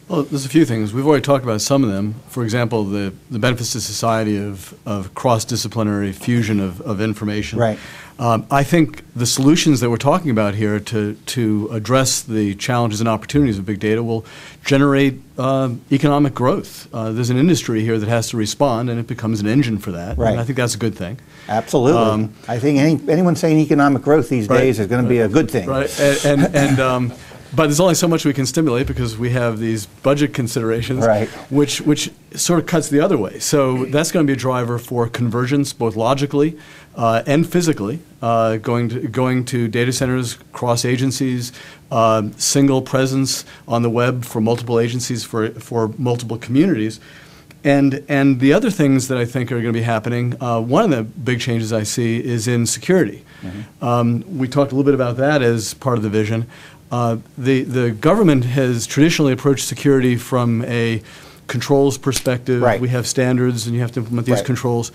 Well, there's a few things. We've already talked about some of them. For example, the benefits to society of cross-disciplinary fusion of information. Right. I think the solutions that we're talking about here to address the challenges and opportunities of big data will generate economic growth. There's an industry here that has to respond, and it becomes an engine for that. Right. And I think that's a good thing. Absolutely. I think anyone saying economic growth these days is going to be a good thing. Right. But there's only so much we can stimulate because we have these budget considerations, right, which sort of cuts the other way. So that's going to be a driver for convergence, both logically and physically, going to data centers, cross agencies, single presence on the web for multiple agencies, for multiple communities. And the other things that I think are going to be happening, one of the big changes I see is in security. Mm-hmm. We talked a little bit about that as part of the vision. The government has traditionally approached security from a controls perspective. Right. We have standards and you have to implement these controls.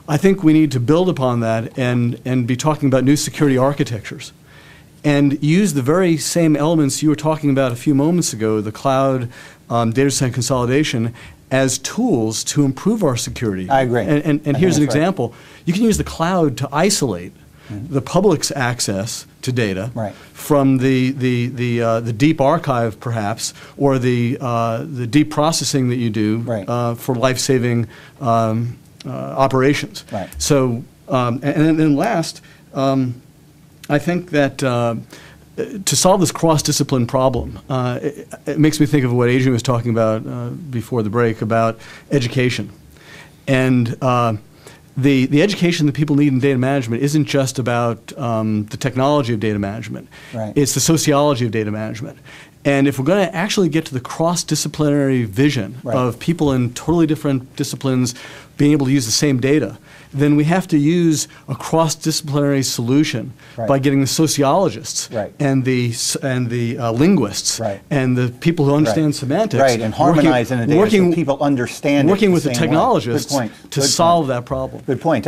I think we need to build upon that and be talking about new security architectures and use the very same elements you were talking about a few moments ago, the cloud, data center consolidation, as tools to improve our security. I agree. And here's an example. You can use the cloud to isolate the public's access to data from the deep archive, perhaps, or the deep processing that you do for life-saving operations. Right. So, and then last, I think that to solve this cross-discipline problem, it makes me think of what Adrian was talking about before the break about education. And the education that people need in data management isn't just about the technology of data management. Right. It's the sociology of data management. And if we're going to actually get to the cross-disciplinary vision of people in totally different disciplines being able to use the same data, then we have to use a cross-disciplinary solution by getting the sociologists and the linguists and the people who understand semantics and harmonize in a data so people understand working it with the technologists to solve that problem. Good point.